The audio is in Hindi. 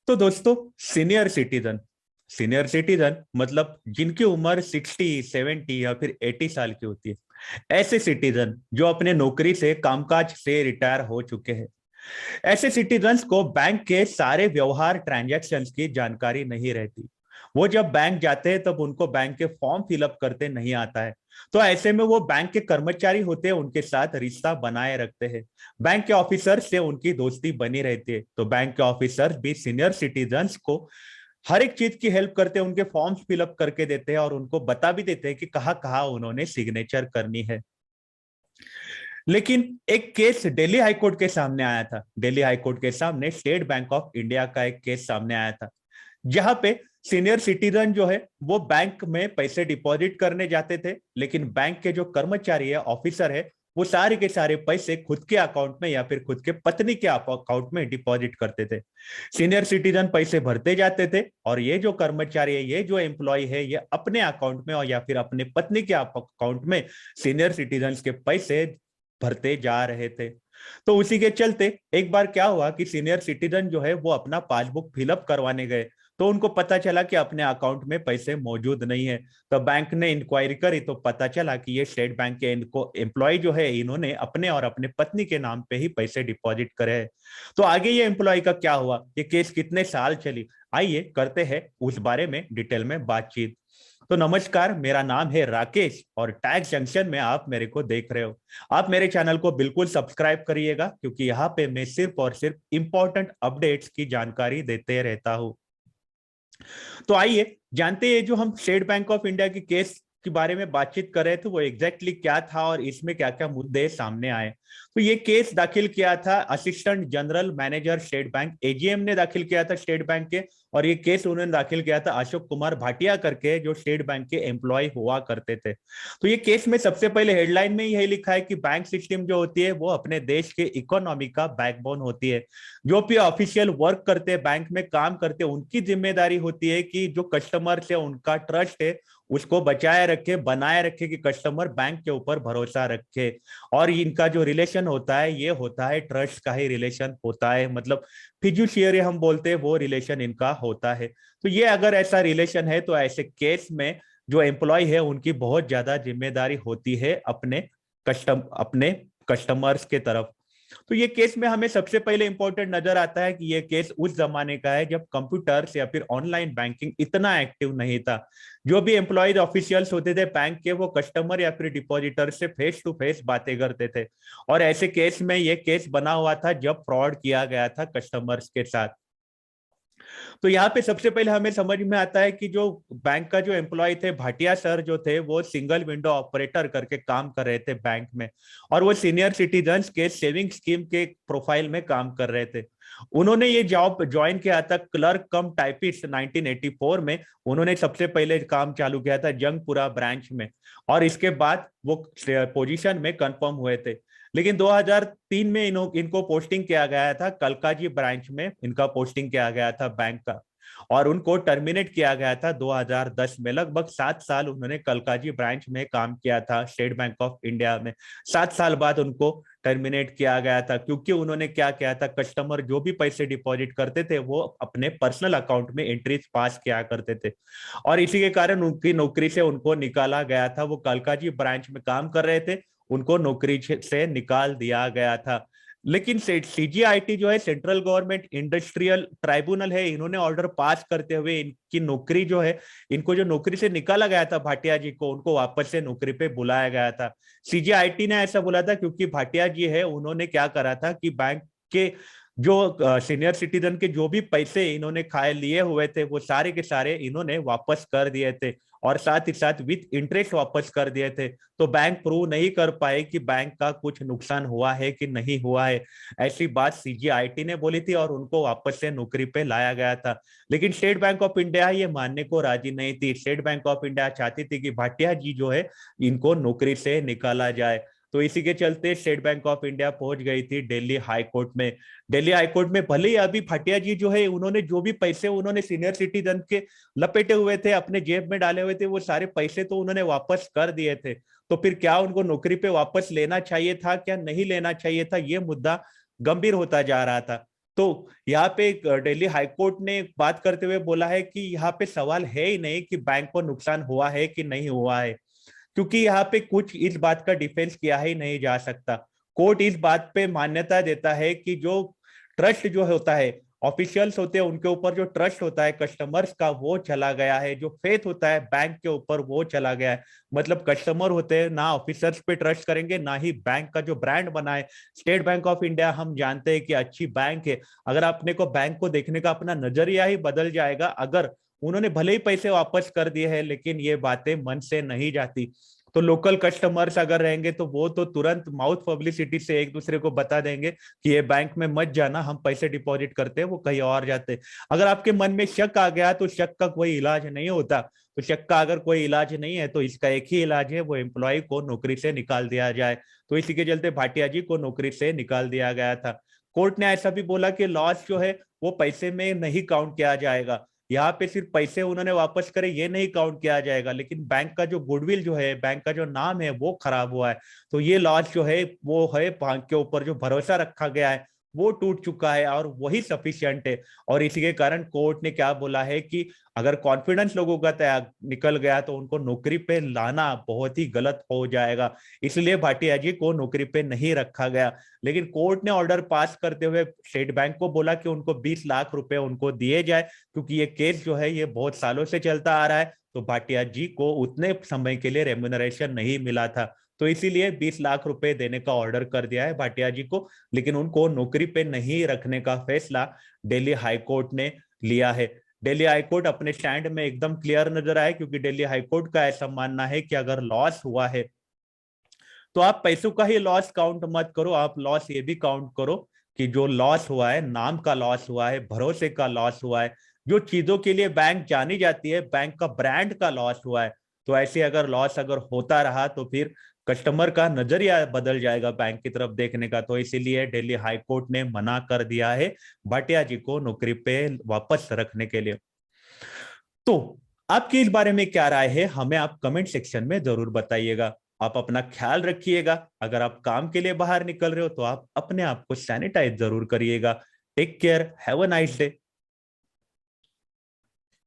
तो दोस्तों, सीनियर सिटीजन सीनियर सिटीजन मतलब जिनकी उम्र 60, 70 या फिर 80 साल की होती है। ऐसे सिटीजन जो अपने नौकरी से, कामकाज से रिटायर हो चुके हैं। ऐसे सिटीजन्स को बैंक के सारे व्यवहार, ट्रांजैक्शंस की जानकारी नहीं रहती। वो जब बैंक जाते हैं तब उनको बैंक के फॉर्म फिलअप करते नहीं आता है। तो ऐसे में वो बैंक के कर्मचारी होते हैं, उनके साथ रिश्ता बनाए रखते हैं। बैंक के ऑफिसर से उनकी दोस्ती बनी रहती है। तो बैंक के ऑफिसर भी सीनियर सिटीजन्स को हर एक चीज की हेल्प करते हैं, उनके फॉर्म्स फिलअप करके देते हैं और उनको बता भी देते हैं कि कहाँ कहाँ उन्होंने सिग्नेचर करनी है। लेकिन एक केस दिल्ली हाईकोर्ट के सामने आया था। दिल्ली हाईकोर्ट के सामने स्टेट बैंक ऑफ इंडिया का एक केस सामने आया था, जहां पे सीनियर सिटीजन जो है वो बैंक में पैसे डिपॉजिट करने जाते थे, लेकिन बैंक के जो कर्मचारी है, ऑफिसर है, वो सारे के सारे पैसे खुद के अकाउंट में या फिर खुद के पत्नी के अकाउंट में डिपॉजिट करते थे। सीनियर सिटीजन पैसे भरते जाते थे और ये जो कर्मचारी है, ये जो एम्प्लॉय है, ये अपने अकाउंट में और या फिर अपने पत्नी के अकाउंट में सीनियर सिटीजन के पैसे भरते जा रहे थे। तो उसी के चलते एक बार क्या हुआ कि सीनियर सिटीजन जो है वो अपना पासबुक फिलअप करवाने गए। तो उनको पता चला कि अपने अकाउंट में पैसे मौजूद नहीं है। तो बैंक ने इंक्वायरी करी तो पता चला कि ये स्टेट बैंक के इनको एम्प्लॉय जो है, इन्होंने अपने और अपने पत्नी के नाम पे ही पैसे डिपॉजिट करे हैं। तो आगे ये एम्प्लॉय का क्या हुआ, ये केस कितने साल चली, आइए करते हैं उस बारे में डिटेल में बातचीत। तो नमस्कार, मेरा नाम है राकेश और टैक्स जंक्शन में आप मेरे को देख रहे हो। आप मेरे चैनल को बिल्कुल सब्सक्राइब करिएगा, क्योंकि यहाँ पे मैं सिर्फ और सिर्फ इंपॉर्टेंट अपडेट्स की जानकारी देते रहता हूँ। तो आइए जानते हैं, जो हम स्टेट बैंक ऑफ इंडिया की केस के बारे में बातचीत कर रहे थे वो एग्जैक्टली क्या था और इसमें क्या क्या मुद्दे सामने आए। तो ये केस दाखिल किया था assistant general manager state bank, AGM ने दाखिल किया था स्टेट बैंक के। और ये केस उन्होंने दाखिल किया था अशोक कुमार भाटिया करके, जो स्टेट बैंक के एम्प्लॉय हुआ करते थे। तो ये केस में सबसे पहले हेडलाइन में यही लिखा है कि बैंक सिस्टम जो होती है वो अपने देश के इकोनॉमी का बैकबोन होती है। जो भी ऑफिशियल वर्क करते हैं, बैंक में काम करते हैं, उनकी जिम्मेदारी होती है कि जो कस्टमर से उनका ट्रस्ट है उसको बचाए रखे, बनाए रखे, कि कस्टमर बैंक के ऊपर भरोसा रखे। और इनका जो रिलेशन होता है ये होता है ट्रस्ट का ही रिलेशन होता है, मतलब फिड्यूशियरी हम बोलते हैं, वो रिलेशन इनका होता है। तो ये अगर ऐसा रिलेशन है तो ऐसे केस में जो एम्प्लॉय है उनकी बहुत ज्यादा जिम्मेदारी होती है अपने कस्टमर्स के तरफ। तो ये केस में हमें सबसे पहले इंपॉर्टेंट नजर आता है कि ये केस उस जमाने का है जब कंप्यूटर्स या फिर ऑनलाइन बैंकिंग इतना एक्टिव नहीं था। जो भी एम्प्लॉयज ऑफिशियल्स होते थे बैंक के, वो कस्टमर या फिर डिपॉजिटर से फेस टू फेस बातें करते थे। और ऐसे केस में ये केस बना हुआ था जब फ्रॉड किया गया था कस्टमर्स के साथ। तो यहाँ पे सबसे पहले हमें समझ में आता है कि जो बैंक का जो एम्प्लॉय थे, भाटिया सर जो थे, वो सिंगल विंडो ऑपरेटर करके काम कर रहे थे बैंक में। और वो सीनियर सिटीजन्स के सेविंग स्कीम के प्रोफाइल में काम कर रहे थे। उन्होंने ये जॉब ज्वाइन किया था क्लर्क कम टाइपिस्ट 1984 में। उन्होंने सबसे पहले काम चालू किया था जंगपुरा ब्रांच में, और इसके बाद वो पोजीशन में कंफर्म हुए थे। लेकिन 2003 में इनको पोस्टिंग किया गया था, कलकाजी ब्रांच में इनका पोस्टिंग किया गया था बैंक का। और उनको टर्मिनेट किया गया था 2010 में। लगभग 7 साल उन्होंने कलकाजी ब्रांच में काम किया था स्टेट बैंक ऑफ इंडिया में। 7 साल बाद उनको टर्मिनेट किया गया था, क्योंकि उन्होंने क्या किया था, कस्टमर जो भी पैसे डिपॉजिट करते थे वो अपने पर्सनल अकाउंट में एंट्रीज पास किया करते थे। और इसी के कारण उनकी नौकरी से उनको निकाला गया था। वो कलकाजी ब्रांच में काम कर रहे थे, उनको नौकरी से निकाल दिया गया था। लेकिन सीजीआईटी जो है, सेंट्रल गवर्नमेंट इंडस्ट्रियल ट्राइब्यूनल है, इन्होंने ऑर्डर पास करते हुए इनकी नौकरी जो है, इनको जो नौकरी से निकाला गया था भाटिया जी को, उनको वापस से नौकरी पे बुलाया गया था। सीजीआईटी ने ऐसा बोला था क्योंकि भाटिया जी है, उन्होंने क्या करा था कि बैंक के जो सीनियर सिटीजन के जो भी पैसे इन्होंने खाए लिए हुए थे वो सारे के सारे इन्होंने वापस कर दिए थे, और साथ ही साथ विथ इंटरेस्ट वापस कर दिए थे। तो बैंक प्रूव नहीं कर पाए कि बैंक का कुछ नुकसान हुआ है कि नहीं हुआ है। ऐसी बात सीजीआईटी ने बोली थी और उनको वापस से नौकरी पे लाया गया था। लेकिन स्टेट बैंक ऑफ इंडिया ये मानने को राजी नहीं थी। स्टेट बैंक ऑफ इंडिया चाहती थी कि भाटिया जी जो है इनको नौकरी से निकाला जाए। तो इसी के चलते स्टेट बैंक ऑफ इंडिया पहुंच गई थी दिल्ली हाई कोर्ट में। दिल्ली हाई कोर्ट में भले ही अभी भाटिया जी जो है, उन्होंने जो भी पैसे उन्होंने सीनियर सिटीजन के लपेटे हुए थे, अपने जेब में डाले हुए थे, वो सारे पैसे तो उन्होंने वापस कर दिए थे। तो फिर क्या उनको नौकरी पे वापस लेना चाहिए था, क्या नहीं लेना चाहिए था, ये मुद्दा गंभीर होता जा रहा था। तो यहाँ पे दिल्ली हाईकोर्ट ने बात करते हुए बोला है कि यहाँ पे सवाल है ही नहीं कि बैंक को नुकसान हुआ है कि नहीं हुआ है, क्योंकि यहाँ पे कुछ इस बात का डिफेंस किया ही नहीं जा सकता। कोर्ट इस बात पे मान्यता देता है कि जो ट्रस्ट जो होता है, ऑफिशियल्स होते हैं उनके ऊपर जो ट्रस्ट होता है कस्टमर्स का, वो चला गया है। जो फेथ होता है बैंक के ऊपर, वो चला गया है। मतलब कस्टमर होते हैं ना ऑफिसर्स पे ट्रस्ट करेंगे, ना ही बैंक का जो ब्रांड बना है स्टेट बैंक ऑफ इंडिया, हम जानते हैं कि अच्छी बैंक है। अगर आपने को बैंक को देखने का अपना नजरिया ही बदल जाएगा, अगर उन्होंने भले ही पैसे वापस कर दिए हैं लेकिन ये बातें मन से नहीं जाती। तो लोकल कस्टमर्स अगर रहेंगे तो वो तो तुरंत माउथ पब्लिसिटी से एक दूसरे को बता देंगे कि ये बैंक में मत जाना, हम पैसे डिपॉजिट करते हैं, वो कहीं और जाते हैं। अगर आपके मन में शक आ गया तो शक का कोई इलाज नहीं होता। तो शक का अगर कोई इलाज नहीं है तो इसका एक ही इलाज है, वो एम्प्लॉय को नौकरी से निकाल दिया जाए। तो इसी के चलते भाटिया जी को नौकरी से निकाल दिया गया था। कोर्ट ने ऐसा भी बोला कि लॉस जो है वो पैसे में नहीं काउंट किया जाएगा। यहाँ पे सिर्फ पैसे उन्होंने वापस करे ये नहीं काउंट किया जाएगा, लेकिन बैंक का जो गुडविल जो है, बैंक का जो नाम है वो खराब हुआ है। तो ये लॉस जो है वो है बैंक के ऊपर जो भरोसा रखा गया है वो टूट चुका है, और वही सफिशियंट है। और इसी के कारण कोर्ट ने क्या बोला है कि अगर कॉन्फिडेंस लोगों का तैयार निकल गया तो उनको नौकरी पे लाना बहुत ही गलत हो जाएगा। इसलिए भाटिया जी को नौकरी पे नहीं रखा गया। लेकिन कोर्ट ने ऑर्डर पास करते हुए स्टेट बैंक को बोला कि उनको 20 लाख रुपए उनको दिए जाए, क्योंकि ये केस जो है ये बहुत सालों से चलता आ रहा है। तो भाटिया जी को उतने समय के लिए रेम्यूनरेशन नहीं मिला था, तो इसीलिए 20 लाख रुपए देने का ऑर्डर कर दिया है भाटिया जी को। लेकिन उनको नौकरी पे नहीं रखने का फैसला दिल्ली हाईकोर्ट ने लिया है। दिल्ली हाईकोर्ट अपने स्टैंड में एकदम क्लियर नजर आए, क्योंकि दिल्ली हाईकोर्ट का ऐसा मानना है कि अगर लॉस हुआ है तो आप पैसों का ही लॉस काउंट मत करो, आप लॉस ये भी काउंट करो कि जो लॉस हुआ है, नाम का लॉस हुआ है, भरोसे का लॉस हुआ है, जो चीजों के लिए बैंक जानी जाती है, बैंक का ब्रांड का लॉस हुआ है। तो ऐसे अगर लॉस अगर होता रहा तो फिर कस्टमर का नजरिया बदल जाएगा बैंक की तरफ देखने का। तो इसीलिए दिल्ली हाईकोर्ट ने मना कर दिया है भाटिया जी को नौकरी पे वापस रखने के लिए। तो आपकी इस बारे में क्या राय है, हमें आप कमेंट सेक्शन में जरूर बताइएगा। आप अपना ख्याल रखिएगा। अगर आप काम के लिए बाहर निकल रहे हो तो आप अपने आप को सैनिटाइज जरूर करिएगा। Take care, have a nice day.